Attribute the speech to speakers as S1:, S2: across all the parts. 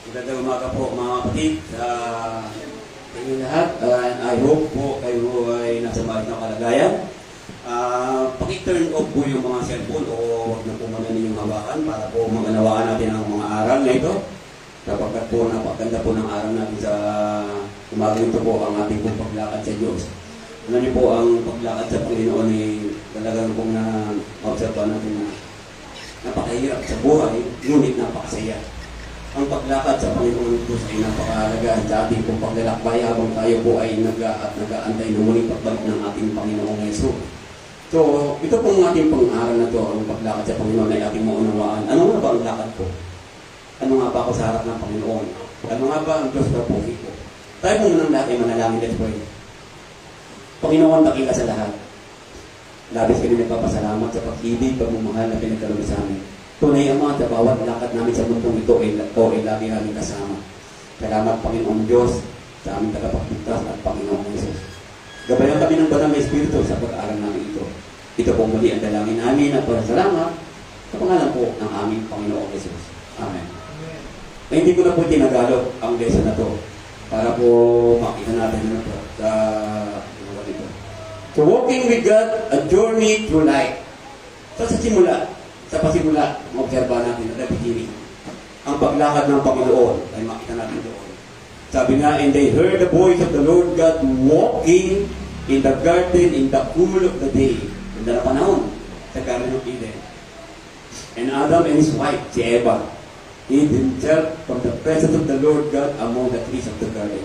S1: Magandang umaga po mga kapatid sa inyo lahat. I hope po kayo ay nasa maayos na kalagayan. Paki-turn off po yung mga cellphone o huwag na po muna ninyong hawakan para po maganawaan natin ang mga aral na ito. Kapagkat po napaganda po ng aral natin sa umaga ito po ang ating pong paglakad sa Diyos. Ano niyo po ang paglakad sa Panginoon ay talagang pong na-observe natin na napakahirap sa buhay, ngunit napakasaya. Ang paglakad sa Panginoon Diyos ay napakahalaga sa ating pong paglalakbay habang tayo po ay nag-aantay ng muling pagbalik ng ating Panginoong Yesus. So, ito pong ating pang-aaral na ito, ang paglakad sa Panginoon ay ating maunawaan. Ano nga ba ang lakad ko? Ano nga ba ako sa harap ng Panginoon? Ano nga ba ang Diyos na puhi ko? Tayo po munang lahat ay manalangin, let's pray. Panginoon, dakila sa lahat. Labis kami nagpapasalamat sa pag-ibig, pagmamahal na pinagkaloob sa amin. Tunay Ama, sa bawat lakad namin sa mundong ito ay lagi namin kasama. Salamat Panginoon Diyos sa aming tagapagligtas at Panginoong Jesus. Gabayan kami ng banal na Espiritu sa pag-aaral namin ito. Ito po muli ang dalangin namin at salamat sa pangalan po ng aming Panginoong Jesus. Amen. Ay, hindi ko na po tinagalog ang lesson na to para po makita natin na po sa ito. So, walking with God, a journey through life. So, sa pasimula, mag-observa natin at nabiginig. Ang paglakad ng Panginoon ay makita natin doon. Sabi nga, and they heard the voice of the Lord God walking in the garden in the cool of the day. Ganda na panahon sa Garden of Eden. And Adam and his wife, si Eva, hid himself from the presence of the Lord God among the trees of the garden.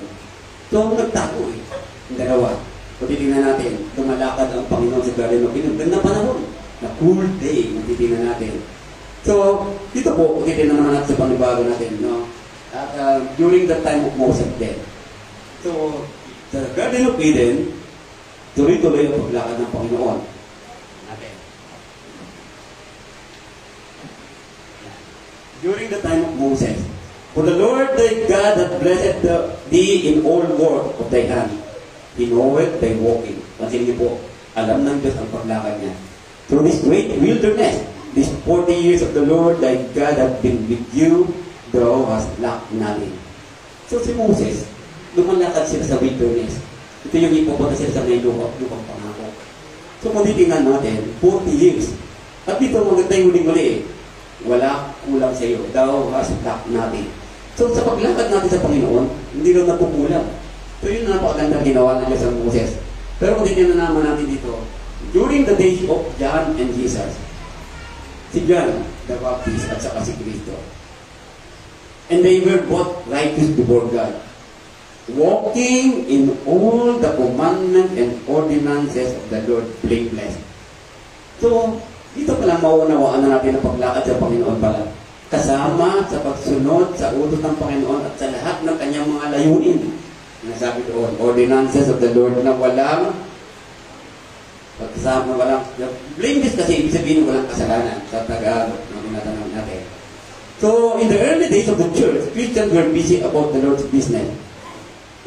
S1: So, nagtago yung dalawa. Kung titignan natin, tumalakad ang Panginoon sa Garden of Eden. Ganda panahon. Na cool day, magtitingnan natin. So, dito po, titingnan naman natin sa panibago natin, no? At during the time of Moses' death. So, sa Garden of Eden, tuloy-tuloy ang paglakad ng Panginoon. Okay. During the time of Moses, for the Lord thy God hath blessed thee in all work of thy hand. He knoweth thy walking. Pansin niyo po, alam ng Diyos ang paglakad niya. Through this great wilderness, these 40 years of the Lord thy God have been with you, thou hast lacked nothing. So si Moses, lumalakad sila sa wilderness. Ito yung ipupunta sila sa may lupang pangako. So kung titingnan natin, 40 years. At dito maganda yung huling-huli wala kulang sa iyo, thou hast lacked nothing. So sa paglakad natin sa Panginoon, hindi lang napukulang. So yun na napakagandang ginawa na Diyos sa Moses. Pero kung titingnan naman natin dito, during the days of John and Jesus, si John the Baptist at saka si Cristo, and they were both righteous before God, walking in all the commandments and ordinances of the Lord blameless. So, dito pala maunawaan na natin ang paglakad sa Panginoon pala. Kasama sa pagsunod sa utos ng Panginoon at sa lahat ng kanyang mga layunin. Nasabi doon, ordinances of the Lord na walang pagkasama, walang blameless kasi ibig sabihin walang kasalanan sa Tagalog na tinatanong natin. So, in the early days of the church, Christians were busy about the Lord's business.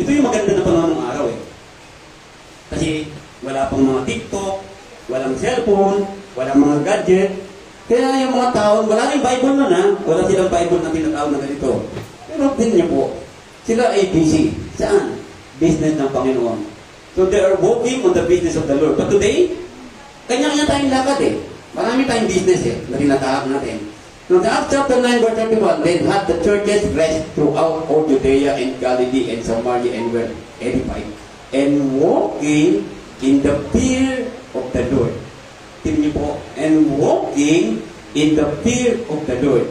S1: Ito yung maganda na panahon ng araw Kasi wala pang mga TikTok, walang cellphone, walang mga gadget. Kaya yung mga tao, wala rin Bible nun wala silang Bible na tinatawag na ganito. Pero din niyo po, sila ay busy. Saan? Business ng Panginoon. So they are walking on the business of the Lord. But today, kanya-kanya tayong lakad Marami tayong business na tinatahak natin. Now, the Acts chapter 9 verse 31, then had the churches rest throughout all Judea and Galilee and Samaria and were edified. And walking in the fear of the Lord. Tingnan niyo po, and walking in the fear of the Lord.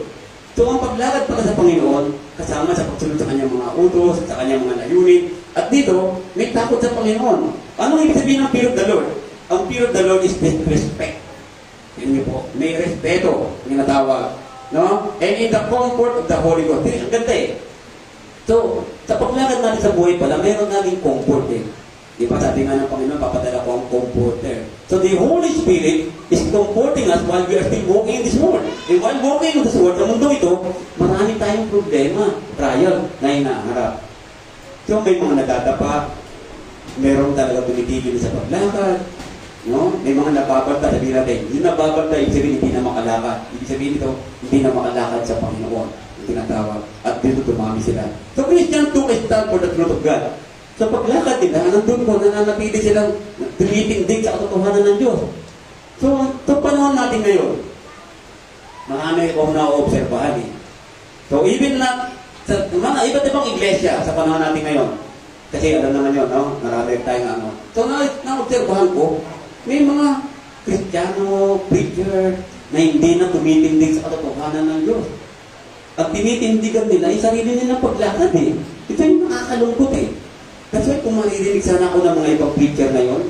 S1: So, ang paglakad pala sa Panginoon, kasama sa pagsunod sa kanyang mga utos, sa kanyang mga layunin, at dito, may takot sa Panginoon. Anong ibig sabihin ng fear of the Lord? Ang fear of the Lord is respect. Tingnan niyo po, may respeto, tinatawag. No? And in the comfort of the Holy Ghost. Ang ganda So, sa paglakad natin sa buhay pala, mayroon natin comfort Di ba sabi nga ng Panginoon, papadala ko ang comforter. So the Holy Spirit is comforting us while we are still walking in this world. And while walking in this world, sa mundo ito, marami tayong problema, trial na hinaharap. So may mga nadadapa, meron talaga tumitigil sa paglakad, No? May mga nababanta, sabihin natin, yung nababanta, ibig sabihin hindi na makalakad. Ibig sabihin ito, hindi na makalakad sa Panginoon. Yung tinatawag. At dito dumami sila. So Christian took a stand for the truth of God. Sa paglakad nila, nandun po, nananatili silang tumitindig sa katotohanan ng Diyos. So, ito panahon natin ngayon, marami akong na-observahan eh. So, even na, sa mga iba't ibang iglesia sa panahon natin ngayon, kasi alam naman yun, no? Marami tayong ano. So, na-observahan ko, may mga Kristiyano, preacher, na hindi na tumitindig sa katotohanan ng Diyos. At tinitindigan nila, yung sarili nilang paglakad eh. Ito yung nakakalungkot eh. That's why kung maririnig sana ako ng mga ibang preacher na yun,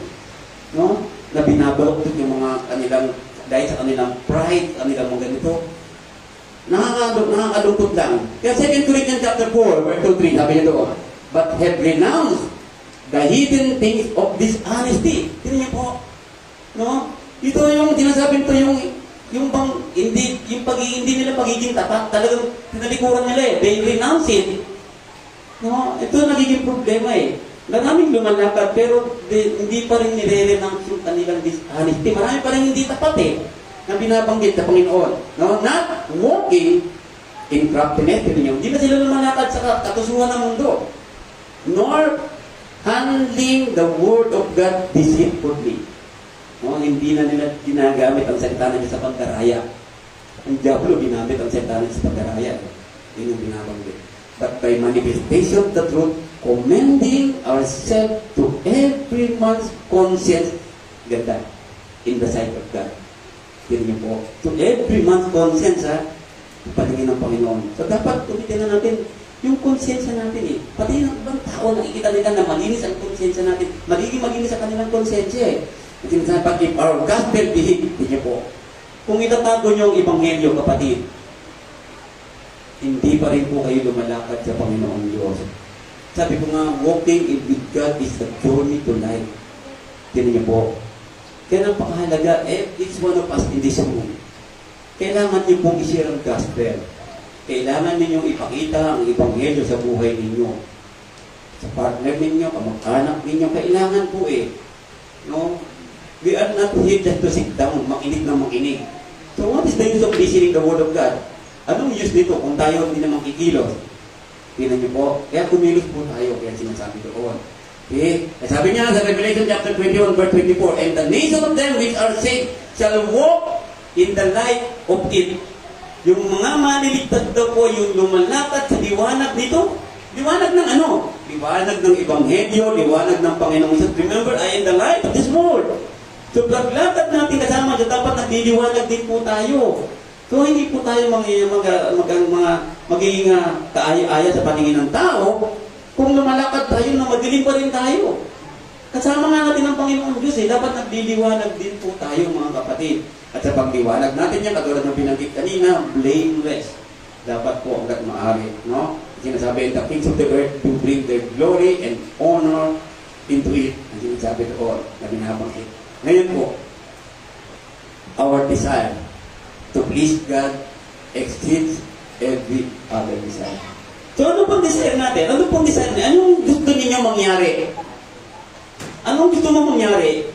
S1: no? Na binabalok yung mga kanilang, dahil sa kanilang pride, kanilang mga ganito, nakakalungkot lang. Kaya 2 Corinthians chapter 4, verse 2-3, sabi niya doon, but have renounced the hidden things of dishonesty. Tignan niyo po, no? Ito yung sinasabi ito yung bang hindi nila pagiging tapat, talagang tinalikuran nila eh. They renounce it. No, ito nagiging problema eh. Maraming lumalakad pero hindi pa rin nire-renounce yung kanilang dishonesty. Marami pa rin hindi tapat eh na binabanggit sa Panginoon. No, not walking in craftiness. Hindi na sila lumalakad sa katusuhan ng mundo. Nor handling the word of God deceitfully. No, hindi na nila ginagamit ang salita ng Diyos sa pagdaraya. Ang Diablo ginamit ang salita ng Diyos sa pagdaraya. Yun yung binabanggit. But by manifestation of the truth, commending ourselves to every man's conscience, ganda, in the sight of God. Tignan niyo po, to every man's conscience, ha, patingin ng Panginoon. So dapat tumitingnan natin yung konsensya natin eh. Pati ng ibang tao, nakikita nila na malinis ang konsensya natin. Magiging malinis sa kanilang konsensya eh. At sinasabi, if our gospel be hid, tignan niyo po, kung itatago niyo ang Ebanghelyo, kapatid, hindi pa rin po kayo lumalakad sa Panginoong Diyos. Sabi ko nga, walking with God is a journey to life. Tignan niyo po. Kaya napakahalaga, each one of us in this room, kailangan niyo pong i-share ang gospel. Kailangan ninyong ipakita ang Ebanghelyo sa buhay ninyo. Sa partner ninyo, kamag-anak ninyo, kailangan po eh. No? We are not here just to sit down, makinig na makinig. So what is the use of listening the Word of God? Anong use nito kung tayo hindi naman kikilos? Tingnan niyo po. Kaya kumilos po tayo. Kaya sinasabi doon. Okay? Sabi niya sa Revelation chapter 21 verse 24, and the nation of them which are saved shall walk in the light of it. Yung mga maliligtas daw po, yung lumalakad sa liwanag nito. Liwanag ng ano? Liwanag ng Ebanghelyo, liwanag ng Panginoong Isus. Remember, I am the light of this world. So paglakad natin kasama dyan, dapat nagliliwanag din po tayo. So, hindi po tayo magiging kaaya-aya sa paningin ng tao kung lumalakad tayo na madilim pa rin tayo. Kasama nga natin ang Panginoon Diyos eh. Dapat nagliliwanag din po tayo mga kapatid. At sa pagliwanag natin yan, katulad ng binanggit kanina, blameless. Dapat po hanggat maaari. No? Sinasabi, the kings of the earth to bring their glory and honor into it. Ang sinasabi doon na binabanggit. Ngayon po, our desire to please God exceeds every other desire. So ano pong desire natin? Ano pong desire natin? Anong gusto ninyo mangyari? Anong gusto mo mangyari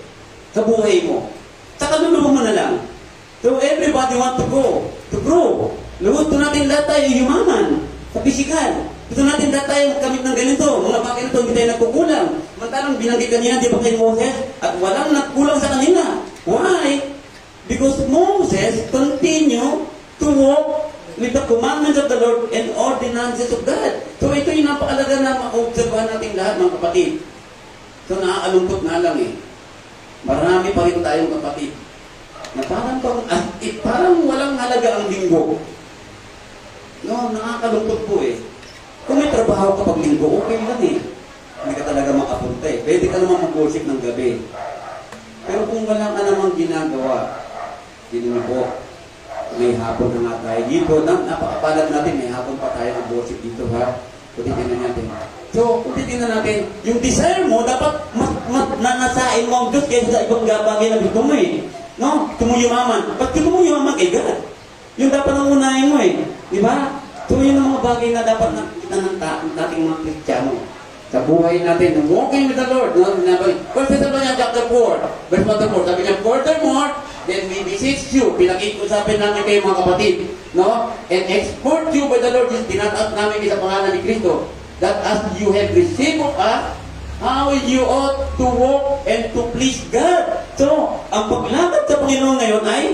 S1: sa buhay mo? Sa kaluluwa mo na lang. So everybody want to grow. Gusto natin lahat tayo yumaman sa pisikal. Gusto natin lahat tayo magkamit ng ganito. Mga bagay na ito, hindi tayo nagkukulang. Mantalang binanggit kanina, di ba kay Moses? At walang nagkulang sa kanila. Why? Because Moses continue to walk with the commandments of the Lord and ordinances of God. So ito yung napakalaga na ma-observahan natin lahat mga kapatid. So nakakalungkot na lang eh. Marami pa rin tayong kapatid na parang walang halaga ang linggo. No, nakakalungkot po eh. Kung may trabaho ka pag linggo, okay lang eh. Hindi ka talaga makapunta eh. Pwede ka naman mag-worship ng gabi. Pero kung wala ka namang ginagawa, hindi mo po, may hapon na nga tayo dito. Napakapalag natin, may hapon pa tayo ng worship dito ha. Kung titignan natin. So, kung titignan natin, yung desire mo, dapat nanasain mo ang Diyos kaysa sa ibang bagay na gusto mo eh. No? Tumuyumaman. Ba't gusto mo yumaman kay God? Yung dapat nangunahin mo eh. Di ba? So, yun ang mga bagay na dapat nakita ng dating mga Kristiyano. Sa buhay natin, walking with the Lord. No? First Thessalonians chapter 4, verse 1 to 4. Sabi niya, furthermore, then we beseech you, pinag-usapin namin kayo mga kapatid, no? And exhort you by the Lord, tinataas namin kayo sa pangalan ni Kristo, that as you have received of us, how you ought to walk and to please God. So, ang paglakad sa Panginoon ngayon ay,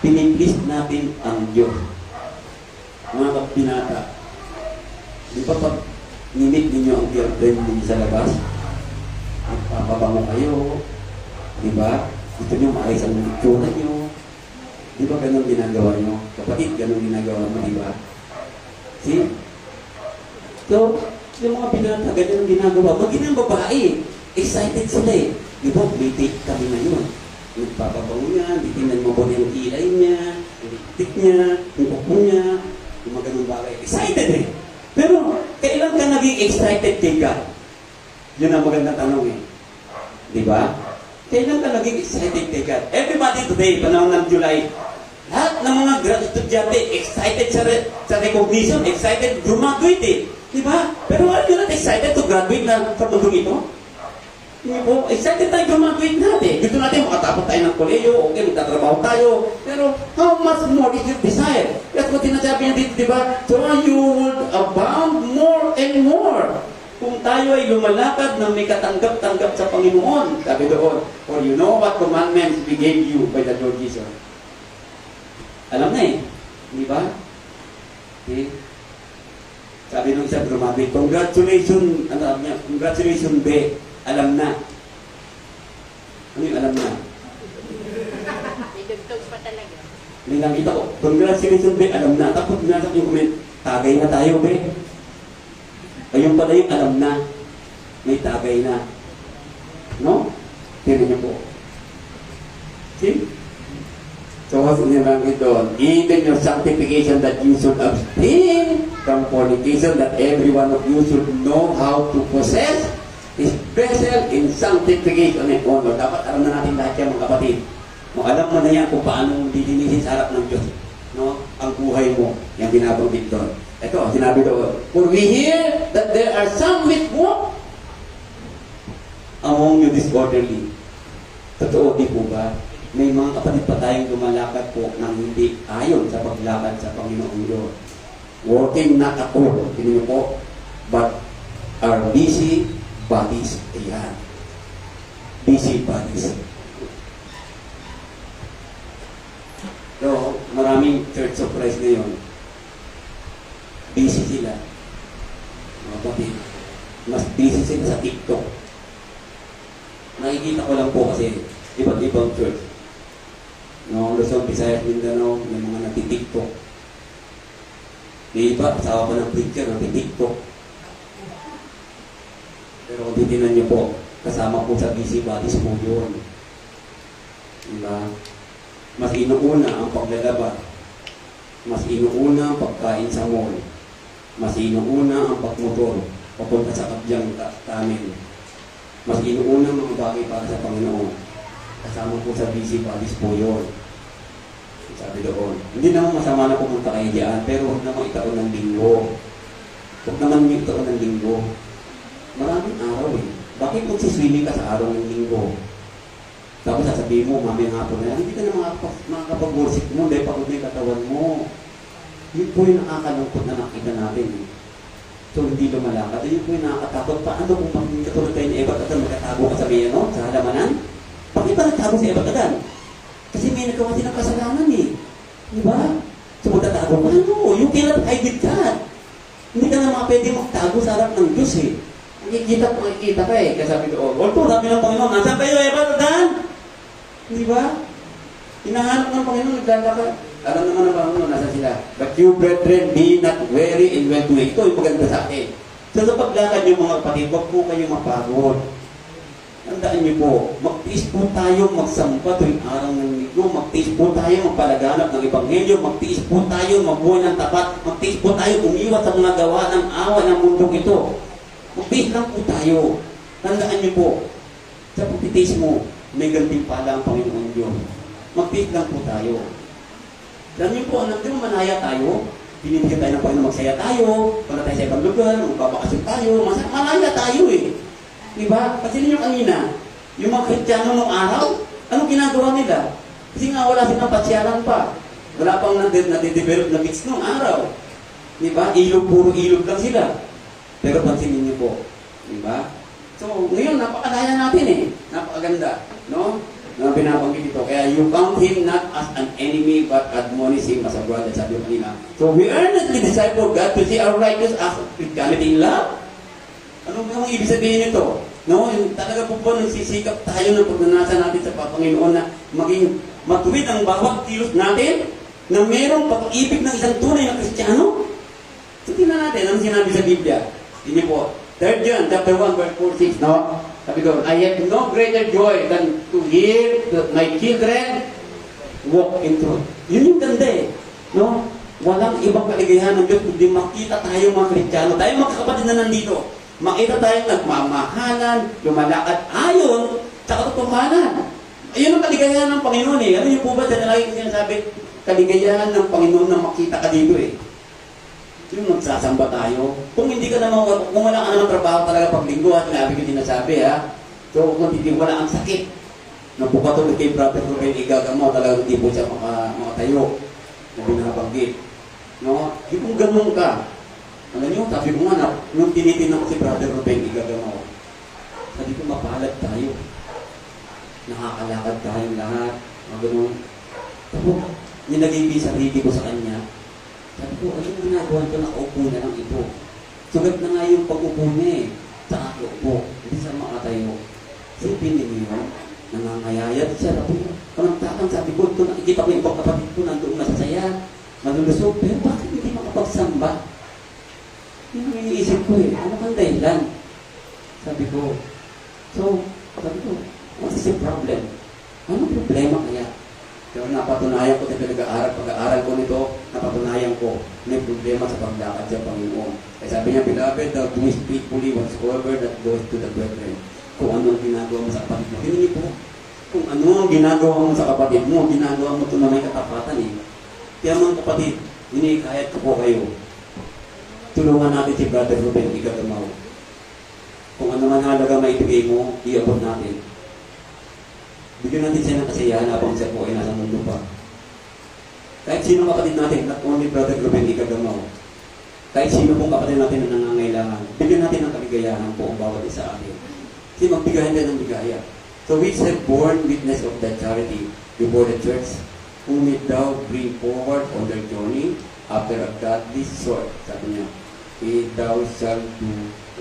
S1: piniplease natin ang Diyos. Mga kapinata, di ba pag nimit ninyo ang girlfriend ninyo sa labas, magpapabango kayo, di ba? Gusto nyo maayos ang itsura nyo. Di ba ganun ginagawa nyo? Kapatid, ganun ginagawa mo, di ba? See? So, yung mga binata, ganyan ang ginagawa. Maging ang babae, excited sila eh. Di ba, may date kami ngayon. Nagpapabango niya, titignan mo ba yung kilay niya, yung lipstick niya, yung kuko niya, yung mga ganun bagay. Excited eh. Pero, kailan ka naging excited kay God? Yun ang magandang tanong eh. Di ba? Kailan ka naging excited kay God? Everybody today, panahon ng July, lahat ng mga estudyante excited sa recognition, excited graduate eh. Di ba? Pero are you not excited to graduate na sa mundong ito? Hindi po. Excited tayo graduate natin. Gusto natin makatapos tayo ng koleyo, okay, magtatrabaho tayo. Pero how much more is your desire? That's what sinasabi niya dito, di ba? So you would abound more and more. Kung tayo ay lumalakad na may katanggap-tanggap sa Panginoon, sabi doon, for you know what commandments we gave you by the Lord Jesus. Alam na eh. Di ba? Okay. Sabi nung isa graduate, congratulations, congratulations, be. Alam na. Ano yung alam na?
S2: May dugtog pa talaga.
S1: May nakita ko, congratulations, be. Alam na. Tapos nasa yung comment, tagay na tayo, be. Ayun pala yung alam na. May tagay na. No? Tignan niyo po. See? So, what's in the doon? Even your sanctification that you should abstain from fornication, that every one of you should know how to possess is vessel in sanctification and honor. Dapat alam na natin lahat yan, mga kapatid. Alam mo na yan kung paano dilinisin sa harap ng Diyos. No? Ang buhay mo, yung binabanggit doon. Ito, sinabi doon, for we hear that there are some which walk among you disorderly. Totoo, di po ba? May mga kapatid pa tayong lumalakad po nang hindi ayon sa paglakad sa Panginoong Diyos. Working not at all, tingin po, but are busy bodies. Ayan. Busy bodies. So, maraming Church of Christ ngayon, busy sila. Mga kapatid, mas busy sila sa TikTok. Nakikita ko lang po kasi iba't ibang church. No, Luzon, Visayas, Mindanao, may mga nagtitiktok. May iba, asawa pa ng preacher, nagtitiktok. Pero kung titinan niyo po, kasama po sa busy bodies po yun. Diba? Mas inuuna ang paglalaba. Mas inuuna ang pagkain sa mall. Mas inuuna ang pagmotor papunta sa kabyang tanin. Mas inuuna ang mga bagay para sa Panginoon. Kasama po sa busy bodies po yun. Sabi doon. Hindi naman masama na pumunta kayo diyan, pero huwag naman itaon ng linggo. Huwag naman itaon ng linggo. Maraming araw eh. Bakit magsiswimming ka sa araw ng linggo? Tapos sasabihin mo, mamaya nga po na yan, hindi ka na makakapag-worship mo, dahil pagod na yung katawan mo. Yun po yung nakakalungkot na nakita natin. So, hindi lumalakad. Yun po yung nakakatakot. Paano kung katulad tayo ni Eva at magkatago ka sa may, sa halamanan? Bakit ba nagtago si Eva Adan? Kasi may nagawa din ng kasalanan eh. Di ba? So, magtatago ka. Ano? You cannot hide it God. Hindi ka na pwede magtago sa harap ng Diyos eh. Makikita ka eh. Kaya sabi doon, although sabi ng Panginoon, nasaan kayo Eva Adan? Di ba? Hinahanap ng Panginoon, naglalakad. Alam naman ng Panginoon, nasa sila. But you, brethren, be not weary in well doing. Ito yung maganda sa akin. So, sa paglakad yung mga kapatid, huwag po kayong mapagod. Tandaan niyo po, magtiis po tayo magsampa tuwing araw ng linggo, magtiis po tayo magpalaganap ng Ebanghelyo, magtiis po tayo magbuhay ng tapat, magtiis po tayo umiwas sa mga gawa ng awa ng mundong ito. Magtiis lang po tayo. Tandaan niyo po, sa pagtitiis mo, may gantimpala ang Panginoon Diyos. Magtiis lang po tayo. Alam niyo po, alam niyo, manaya tayo. Pinibigyan tayo ng Panginoon, magsaya tayo, para tayo sa ibang lugar, magpapakasyon tayo, malaya tayo eh. Diba? Kasi ninyo kanina, yung mga Kristiyano nung araw, anong ginagawa nila? Kasi nga wala silang pasyalan pa. Wala pang nade-develop na mix nung araw. Diba? Ilog, puro ilog lang sila. Pero pansinin niyo po. Diba? So, ngayon, napakalaya natin eh. Napakaganda. No? Na binabanggit ito. Kaya you count him not as an enemy, but admonish him as a brother. Sabi ko kanina. So, we earnestly disciple God to see our righteous as Christianity in love. Ano ba ang ibig sabihin nito? No? Yung talaga po po nagsisikap tayo ng pagnanasa natin sa Panginoon na maging matuwid ang bawat kilos natin na mayroong pag-ibig ng isang tunay na Kristiyano. So, tingnan natin ang sinabi sa Biblia. Hindi po. 3 John, chapter 1, verse 4-6, no? Sabi ko, I have no greater joy than to hear that my children walk in truth. Yun yung ganda eh. No? Walang ibang kaligayahan ng Diyos kundi makita tayo mga Kristiyano. Tayo mga kapatid na nandito. Makita tayong nagmamahalan, lumalakad ayon sa katotohanan. Ayun ang kaligayahan ng Panginoon eh. Ano yung po ba na lagi sinasabi? Kaligayahan ng Panginoon na makita ka dito eh. Yung magsasamba tayo. Kung hindi ka naman, kung wala ka naman trabaho talaga pag linggo, at sinabi ko sinasabi ha. So kung hindi wala ang sakit, napukatulog kay Brother Ruben Igagamo, talaga hindi po siya makatayo na binabanggit. No? Yung kung ganun ka, alam nyo, sabi ko nga, nung tinitin ako si Brother Ruben Igagamo, sabi ko mapalad tayo. Nakakalakad tayong lahat. Mga ganun. Tapos, nilagay ko yung sarili ko sa kanya. Sabi ko, anong ginagawa ko? Nakaupo na lang ito. Sugat na nga yung pag-upo niya eh. Sa upo. Hindi sa makatayo. Sipin niyo yun. Nangangayayat siya. Panagtatang sabi ko, ito nakikita ko yung ibang kapatid ko nandoon masasaya. Malulusog. Pero bakit hindi makapagsamba? Yun ang iniisip ko eh. Ano kang dahilan? Sabi ko, what is the problem? Anong problema kaya? Pero napatunayan ko sa pag-aaral ko nito, napatunayan ko may problema sa paglakad sa Panginoon. Kaya sabi niya, Beloved, thou doest faithfully whatsoever that goes to the brethren. Kung ano ang ginagawa mo sa kapatid mo. Hindi po. Kung ano ang ginagawa mo sa kapatid mo, ginagawa mo ito na may katapatan eh. Kaya mga kapatid, hinikayat ko po kayo. Tulungan natin si Brother Ruben Igagamo. Kung ano man halaga maibigay mo, iabot natin. Bigyan natin siya ng kasiyahan habang siya po ay nasa mundo pa. Kahit sino kapatid natin, not only Brother Ruben Igagamo, kahit sino pong kapatid natin na nangangailangan, bigyan natin ng kaligayahan po ang bawat isa atin. Kasi magbigayan din ng bigaya. So which have borne witness of that charity before the church, whom it thou bring forward on their journey after a godly sort. Sabi niya, thou shall do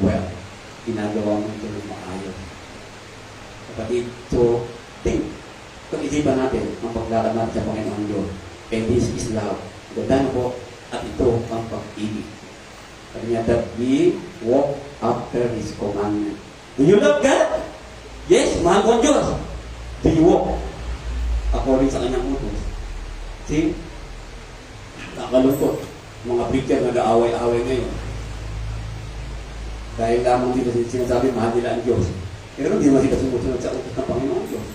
S1: well. Ginagawa mo ito ng maayos. Kapatid, so, pag-isipan natin ang paglakad natin sa Panginoon Diyos. And this is love. Ganda po, at ito ang pag-ibig. Sabi niya, that we walk after His commandment. Do you love God? Yes, mahal ko ang Diyos. Do you walk according sa kanyang utos? See? Nakalungkot. Mga preacher nag-aaway-aaway ngayon. Dahil lamang dito sinasabi, mahal nila ang Diyos. Pero hindi naman sila sumusunod sa utos ng Panginoon Diyos.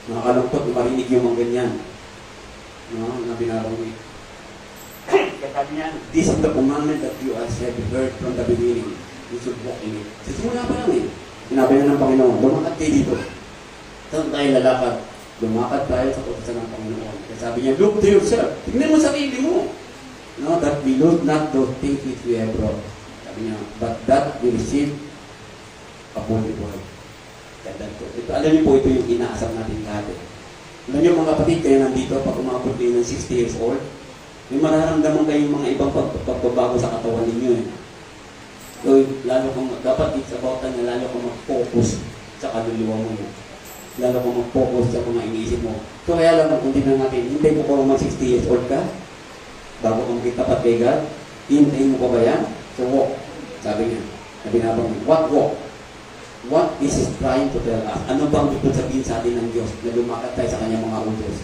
S1: Nakakalungkot na marinig yung mga ganyan. No? Na binabanggit. Sabi niya, this is the commandment that you have heard from the beginning. You should walk in it. Sa simula pa lang eh. Sinabi na ng Panginoon, lumakad kayo dito. Saan tayo lalakad? Lumakad tayo sa utosan ng Panginoon. Kaya sabi niya, look to yourself. Tignan mo sarili mo. No, that we lose not those things which we have brought. Sabi niya, but that we receive a holy word. Ito, alam niyo po, ito yung inaasam natin lahat. Alam niyo mga kapatid, kayo nandito, pag umabot kayo ng 60 years old, may mararamdaman kayong mga ibang pagbabago sa katawan ninyo. So, lalo kung dapat it's about na lalo kung mag-focus sa kaluluwa mo. Lalo kung mag-focus sa mga iniisip mo. So, kaya lang, kung tingnan natin, hindi mo kung mag 60 years old ka, bago kung kitapat kay God, hintayin mo pa ba yan? So, walk. Sabi niya, nabinabang niya, what walk? What is He trying to tell us? Ano bang gusto sabihin sa atin ng Diyos na lumakad tayo sa kanyang mga utos?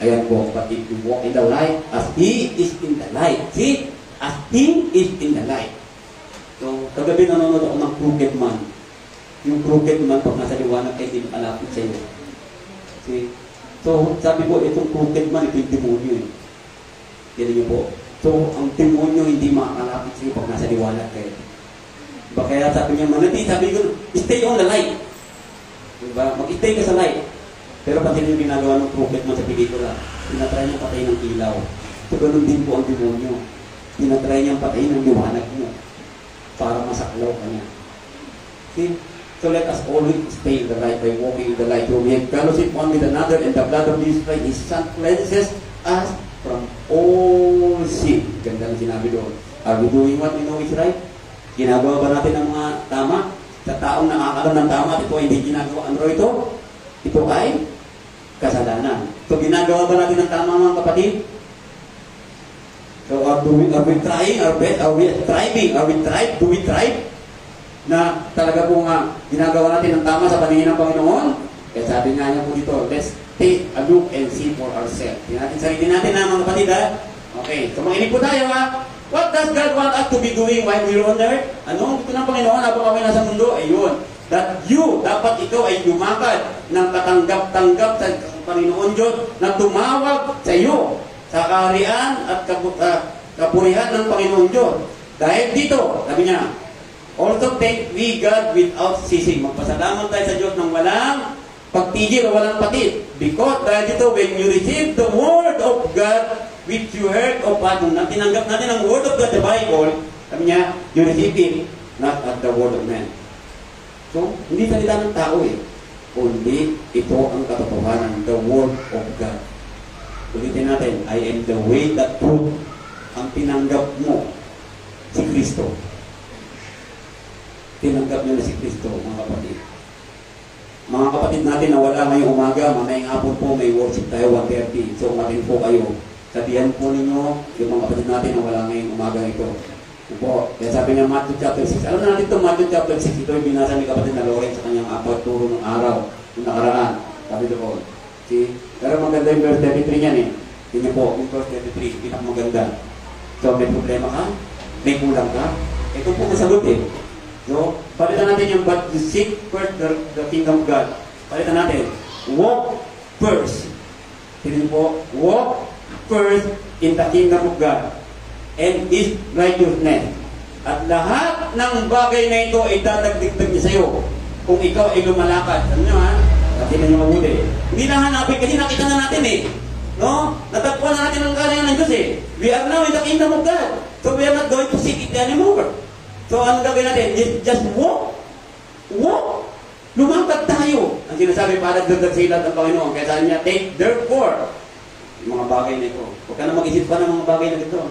S1: Ayan po, but if you walk in the light, as He is in the light. See? As He is in the light. So, kagabi nanonood ako ng crooked man. Yung crooked man, pag nasa liwanag ay hindi makalapit sa iyo. See? So, sabi ko, itong crooked man, ito yung demonyo eh. Tignan niyo po. So, ang demonyo hindi makakalapit sa iyo pag nasa liwanag kayo. Diba? Kaya sabi niya, manatili, sabi ko, stay on the light. Diba? Mag-stay ka sa light. Pero pati yung ginagawa ng prophet mo sa pelikula, tinatry niyang patayin ng ilaw. So, ganun din po ang demonyo. Tinatry niyang patayin ng liwanag mo para masaklaw ka niya. See? So let us always stay in the light by walking in the light. We have fellowship one with another, and the blood of Jesus Christ, His Son, cleanses us from all sin. Ganda ng sinabi doon. Are we doing what we know is right? Ginagawa ba natin ang mga tama? Sa taong nakakaroon ng tama, ito ay hindi ginagawa. Ano ito? Ito ay kasalanan. So ginagawa ba natin ang tama, mga kapatid? So are we trying our best? Are we striving? Do we strive? Na talaga po nga ginagawa natin ang tama sa paningin ng Panginoon. Kaya sabi nga niya po dito, let's take a look and see for ourselves. Tingnan natin sarili natin na mga kapatid, ha? Okay, so makinig po tayo, ha? What does God want us to be doing while we're on earth? Ano ang gusto ng Panginoon habang kami nasa mundo? Ayun, that you, dapat ito ay lumakad ng katanggap-tanggap sa Panginoon Diyos na tumawag sa iyo sa kaharian at kapurihan ng Panginoon Diyos. Dahil dito, sabi niya, also thank we God without ceasing. Magpasalamat tayo sa Diyos ng walang pagtigil o walang patid. Because dahil dito, when you receive the Word of God, which you heard of us, nung tinanggap natin ang Word of God, the Bible, sabi niya, you receive it, not at the word of man. So, hindi salita ng tao kundi ito ang katotohanan, the Word of God. Ulitin natin, I am the way, the truth. Ang tinanggap mo, si Kristo. Tinanggap niyo na si Kristo, mga kapatid. Mga kapatid natin na wala ngayong umaga, mamayang hapon po, may worship tayo 1:30. So, umatin po kayo. Sabihan po ninyo yung mga kapatid natin na wala ngayong umaga ito. Po, kaya sabi niya Matthew chapter 6. Alam na natin ito, Matthew chapter 6. Ito yung binasa ni kapatid na Lawrence sa kanyang apat turo ng araw, yung nakaraan. Sabi doon. See? Pero maganda yung verse 33 niyan Yun niyo po, yung verse 33, pinakamaganda. So, may problema ka? May kulang ka? Ito po masagot So, palitan natin yung but you seek first the kingdom of God. Palitan natin. Walk first. Tingnan po, walk first in the kingdom of God and His righteousness. At lahat ng bagay na ito ay dadagdag niya sa iyo kung ikaw ay lumalakad. Ano nyo ha? Kasi na nyo mabuti. Hindi na hanapin kasi nakita na natin No? Natagpuan na natin ang kanya ng Diyos We are now in the kingdom of God. So we are not going to seek it anymore. So, ano gawin natin? Just walk. Walk. Lumakad tayo. Ang sinasabi para dagdag sa ilan ng Panginoon. Kaya sabi niya, take therefore yung mga bagay na ito. Huwag ka na mag-isip pa ng mga bagay na ito.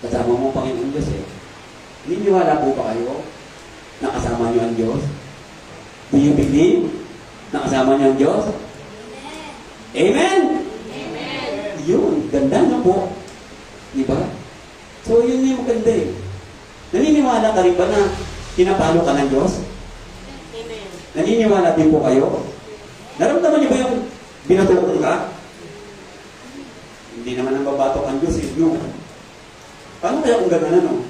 S1: Kasama mo ang Panginoon Diyos Naniniwala po ba kayo na kasama niyo ang Diyos? Do you believe na kasama niyo ang Diyos? Amen? Amen. Yun. Ganda na po. Diba? So, yun yung maganda Naniniwala ka rin ba na pinapalo ka ng Diyos?
S2: Amen.
S1: Naniniwala din po kayo? Naramdaman niyo ba yung binatukan ka? Hindi naman ang babatok ang Diyos no? Paano kaya kung gano'n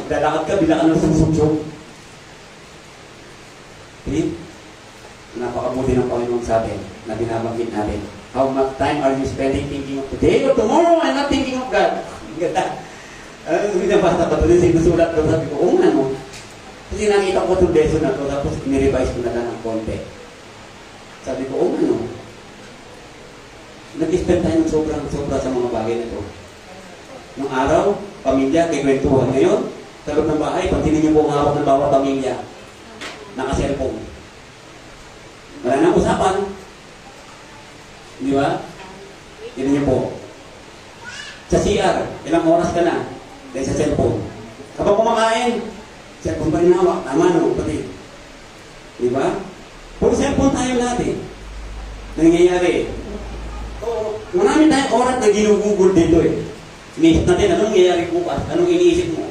S1: Lalakad ka, bilaan ng susuksok. Okay? Napakabuti ng Panginoon sa atin na binabanggit natin. How much time are you spending thinking of today or tomorrow and not thinking of God? Ganda. Binabasa pa ito din, sinusulat ko, sabi ko, Kasi nakita ko itong lesson na ito, tapos nirevise ko na lang ng konti. Sabi ko, nag-spend tayo ng sobra sa mga bagay na ito. Nung araw, pamilya, kay kwentuhan. Ngayon, sa loob ng bahay, pag tinignan po ang hawak ng bawat pamilya, naka-cellphone. Wala nang usapan. Di ba? Tignan niyo po. Sa CR, ilang oras ka na? Dahil sa cellphone. Kapag kumakain, cellphone pa rin hawak. Tama pati. Di ba? Puro cellphone tayo lahat nangyayari. So, marami tayong oras na ginugugol dito Iniisip natin, anong nangyayari bukas? Anong iniisip mo?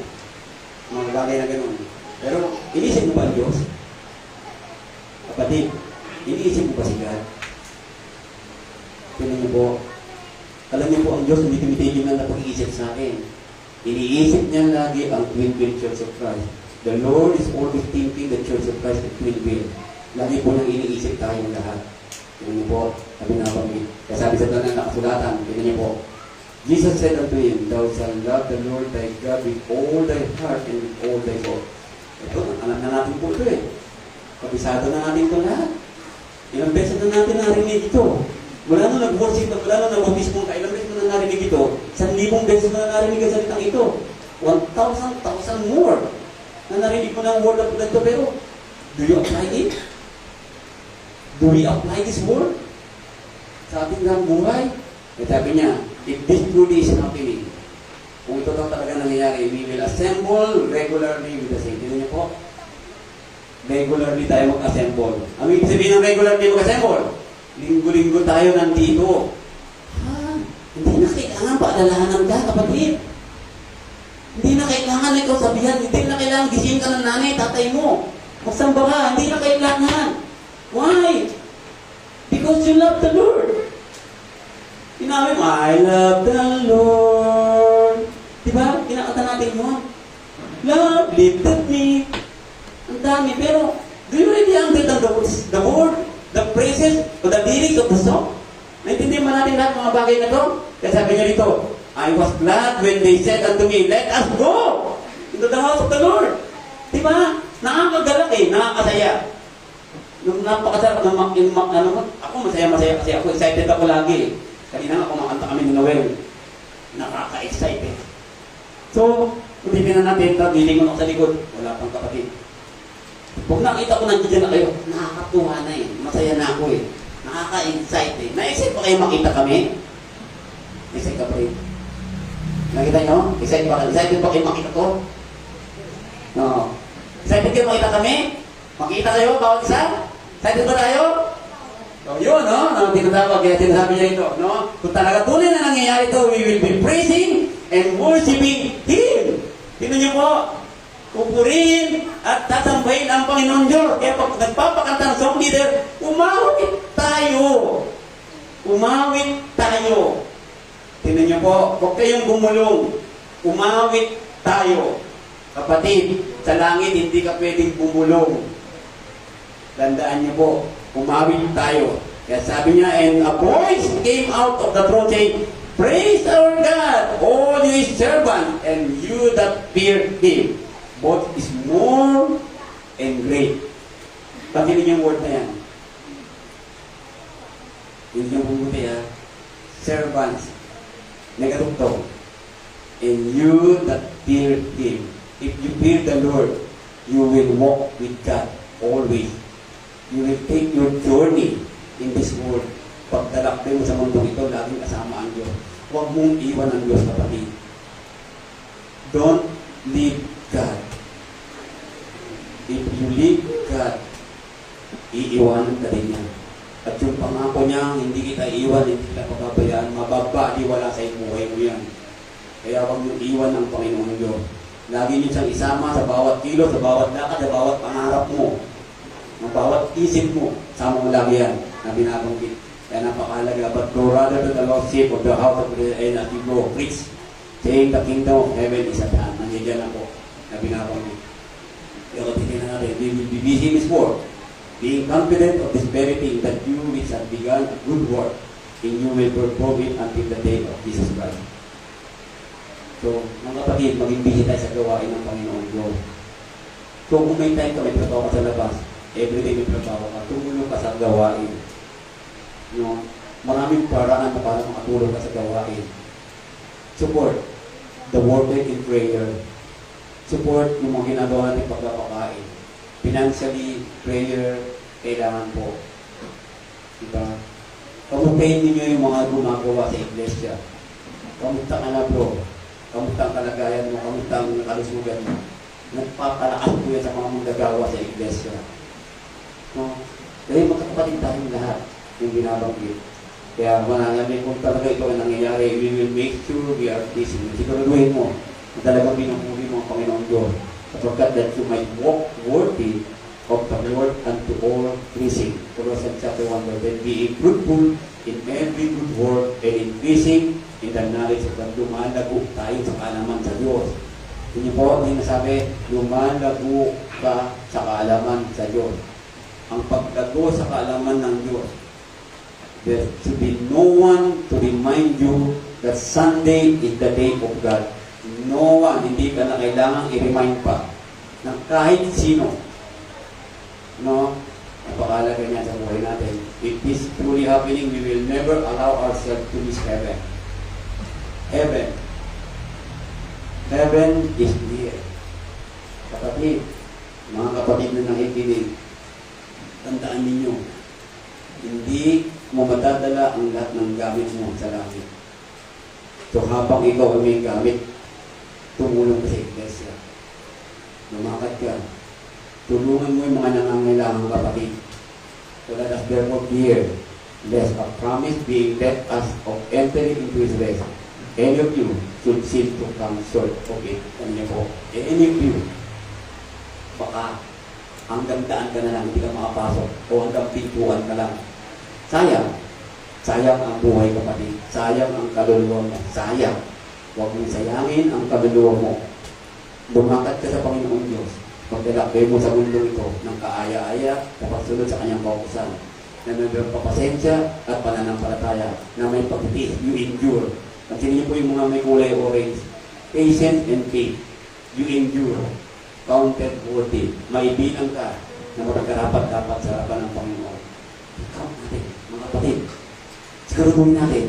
S1: Mga bagay na gano'n. Pero, iniisip mo ba ang Diyos? Kapatid, iniisip mo ba si God? Tingnan niyo po. Alam niyo po, ang Diyos hindi tumitigil na pag-iisip sa akin. Iniisip niya lagi ang twin-will Church of Christ. The Lord is always thinking the Church of Christ is twin-will. Lagi po nang iniisip tayong lahat. Tingnan niyo po, sabi na pag Kaya sabi sa tanan nakasulatan, tingnan niyo po, Jesus said unto him, Thou shalt love the Lord thy God with all thy heart and with all thy soul. Ito, alam na natin po ito eh. Kabisado na natin ito lahat. Ilang beses na natin narinig ito. Wala na nag-worship, wala na nag-baptismo ka. Ilang beses na narinig ito. 1,000 beses na narinig ang salitang ito. 1,000 more na narinig mo ng word of God ito. Pero, do you apply it? Do we apply this word sa ating buhay? At sabi niya, if this truly is happening, kung ito daw talaga nangyayari, we will assemble regularly with the saints. Tignan niyo po, regularly tayo mag-assemble. Ang ibig sabihin ng regularly mag-assemble, linggo-linggo tayo nandito. Hindi na kailangan paalalahanan ka, kapatid. Hindi na kailangan ikaw sabihan, hindi na kailangan gising ka ng nanay, tatay mo. Magsamba ka, hindi na kailangan. Why? Because you love the Lord. Sinabi mo, I love the Lord. Diba? Kinakata natin mo. Love lifted me. Ang dami. Pero, do you really understand the word, the phrases, or the lyrics of the song? Naintindihan ba natin lahat mga bagay na ito? Kaya sabi niya dito, I was glad when they said unto me, let us go into the house of the Lord. Diba? Nakakagalak eh, nakakasaya. Yung napakasarap na ako masaya-masaya kasi ako excited ako lagi eh. Kanina nga kumakanta kami ni Noel. Nakaka-excited. So, kung titignan natin, tagiling mo sa likod, wala pang kapatid. Pag nakita ko nandiyan na kayo, nakakatuwa na eh. Masaya na ako eh. Nakaka-excite eh. Na-excite pa kayo makita kami? Excite ka pa rin. Nakita nyo? Excited pa kayo? Excited pa kayo makita ko? No. Excited kayo makita kami? Makita kayo? Bawat isa? Excited ba tayo? So, yun, no? Nang tinatawag, kaya sinasabi niya ito, no? Kung talaga tunay na nangyayari ito, we will be praising and worshiping Him. Tingnan niyo po, pupurihin at tasambahin ang Panginoon Diyos. Kaya pag nagpapakanta ng song leader, umawit tayo. Umawit tayo. Tingnan niyo po, huwag kayong gumulong. Umawit tayo. Kapatid, sa langit hindi ka pwedeng bumulong. Tandaan niyo po, umawit tayo. Kaya sabi niya, and a voice came out of the throne saying, Praise our God, all you His servants, and you that fear Him. Both is more and great. Pagkinin yung word na yan. Yun yung bumuti ha. Servants. Nagatugtog. And you that fear Him. If you fear the Lord, you will walk with God always. You will take your journey in this world. Pagdalakbay mo sa mundong ito, laging kasama ang Diyos. Huwag mong iwan ang Diyos, kapatid. Don't leave God. If you leave God, iiwanan ka din niya. At yung pangako niya, hindi kita iiwan, hindi kita pababayaan, mababaliwala sa buhay mo yan. Kaya huwag mong iwan ang Panginoon Diyos. Lagi niyo siyang isama sa bawat kilo, sa bawat lakad, sa bawat pangarap mo. Ang bawat isip mo, sama mo lagi yan na binabanggit. Kaya napakahalaga. But go rather to the lordship of the house of the and as you go, preach, saying the kingdom of heaven is at hand. Nandiyan na po na binabanggit. Kaya titignan natin, we will be busy in His word, being confident of this very thing that you which have begun a good work, and you will perform it until the day of Jesus Christ. So, mga kapatid, maging busy tayo sa gawain ng Panginoon Diyos. So, kung may time ka, may trabaho ka sa labas, everyday may trabaho ka, tumulong ka sa gawain. No? Maraming paraan na para makatulong ka sa gawain. Support the worker in prayer. Support yung mga ginagawa natin pagkakakain. Financially, prayer, kailangan po. Diba? Kamustahin ninyo yung mga gumagawa sa iglesia. Kamusta ka na bro? Kamusta ang kalagayan mo? Kamusta ang kalusugan mo? Nagpapalakas po yan sa mga magagawa sa iglesia. No? Dahil magkakapatid tayong lahat yung binabanggit. Kaya mananami kung talaga ito ang nangyayari, we will make sure we are busy. Siguraduhin mo na talagang pinupuri mo ang Panginoon Diyos. Sapagkat that you might walk worthy of the Lord unto all pleasing. Colossians chapter 1 verse 10, being fruitful in every good work and increasing in the knowledge of God. Lumalago tayo sa kaalaman sa Diyos. Hindi po, hindi nasabi, lumalago ka sa kaalaman sa Diyos. Ang paglago sa kaalaman ng Diyos, there should be no one to remind you that Sunday is the day of God. No one, hindi ka na kailangang i-remind pa ng kahit sino. No? Napakalaga niya sa buhay natin. If this truly happening, we will never allow ourselves to miss heaven. Heaven. Heaven is near. Kapatid, mga kapatid na nakikinig, tandaan ninyo, hindi mo matadala ang lahat ng gamit mo sa langit. So habang ikaw ay may gamit, tumulong ka sa iglesia. Lumakad ka. Tulungan mo yung mga nangangailangang kapatid. So let us therefore fear, lest a promise being let us of entering into His rest. Any of you should seem to come short of it. Ano po? Any of you, baka hanggang daan ka na lang, hindi ka makapasok. O hanggang pintuan ka lang. Sayang. Sayang ang buhay kapatid. Sayang ang kaluluwa mo. Sayang. Huwag mong sayangin ang kaluluwa mo. Lumakad ka sa Panginoon Diyos. Magdalakbay mo sa mundo ito ng kaaya-aya na pagsunod sa kanyang kaukusan. Na may papasensya at pananampalataya. Na may pagtitis. You endure. At hindi po yung mga may kulay orange. Patience and faith. You endure. Counted worthy. Maibilang ka na magkarapat-dapat sa harapan ng Panginoon. Ikaw natin, mga kapatid. Siguraduhin natin.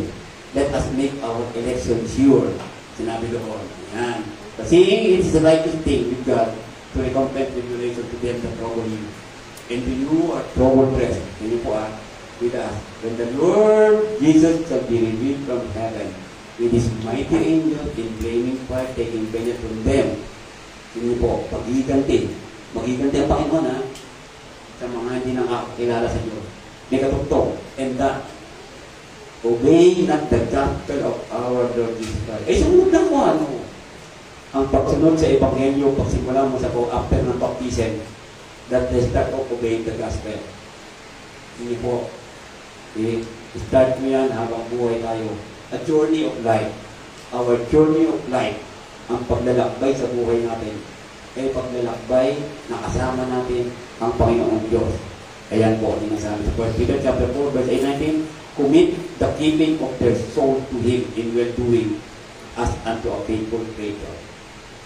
S1: Let us make our election sure. Sinabi doon. Yan. Seeing it is the righteous thing with God to recompense tribulation to them that trouble you. And to you are troubled rest. Hindi po with us. When the Lord Jesus shall be revealed from heaven with His mighty angels in flaming fire taking vengeance from them. Hindi po, magiganti. Magiganti ang Panginoon sa mga hindi nakakilala sa Diyos. May katugtog. And that obey not the gospel of our Lord Jesus Christ. Eh, sumunod lang mo ang pagsunod sa Ebanghelyo, pagsimula mo sa after ng baptism, that the start of obeying the gospel. Hindi po. Start mo yan habang buhay tayo. A journey of life. Our journey of life, ang paglalakbay sa buhay natin, ay paglalakbay na kasama natin ang Panginoong Diyos. Ayan po, ang sinasabi sa 1 Peter chapter 4, verse 8-19, commit the keeping of their soul to Him in well-doing as unto a faithful Creator.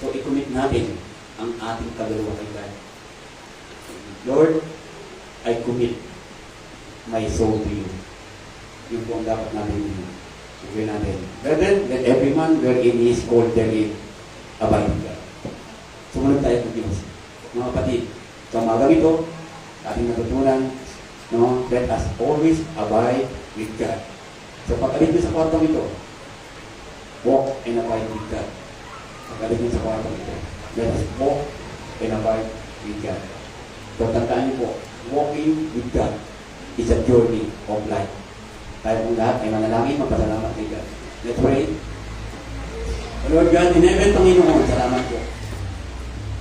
S1: So, i-commit natin ang ating kaluluwa kay God. Lord, I commit my soul to you. Yun po ang dapat natin gawin natin. Brethren, let every man wherein he is called therein abide with God. Sumunod tayo ng Diyos. Mga kapatid, sa umagang ito, ating natutunan, no, let us always abide with God. So, pag-alit nyo sa kwartong ito, walk and abide with God. Pag-alit nyo sa kwartong ito, let us walk and abide with God. So, tandaan niyo po, walking with God is a journey of life. Tayo pong lahat ay manalangin, magpasalamat kay God. Let's pray. Lord God, in heaven, Panginoon, salamat po.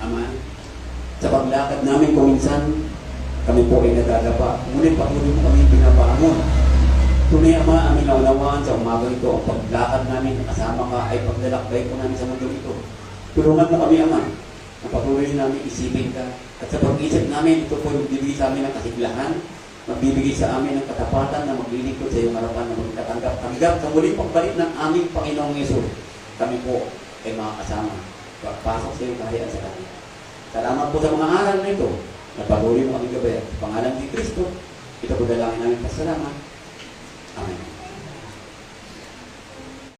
S1: Ama, sa paglakad namin kuminsan, kami po ay nadadapa. Ngunit patuloy mo kami pinapahamon. Tunay, Ama, aming naunawaan sa umagang ito, ang paglakad namin, kasama ka, ay paglalakbay po namin sa mundo ito. Tulungan mo kami, Ama, na patuloy namin isipin ka. At sa pag-isip namin, ito po yung bibigay sa amin ng kasiglahan, magbibigay sa amin ng katapatan na maglilingkod sa iyong harapan na magkatanggap-tanggap sa muling pagbalik ng aming Panginoong Yesus. Kami po ay makakasama. Pagpasok sa iyong kahayaan sa langit. Salamat po sa mga aral na ito. Napatuloy mo aming gabayan. Sa pangalan ni Kristo, ito po dalangin namin pasalamat. Amen.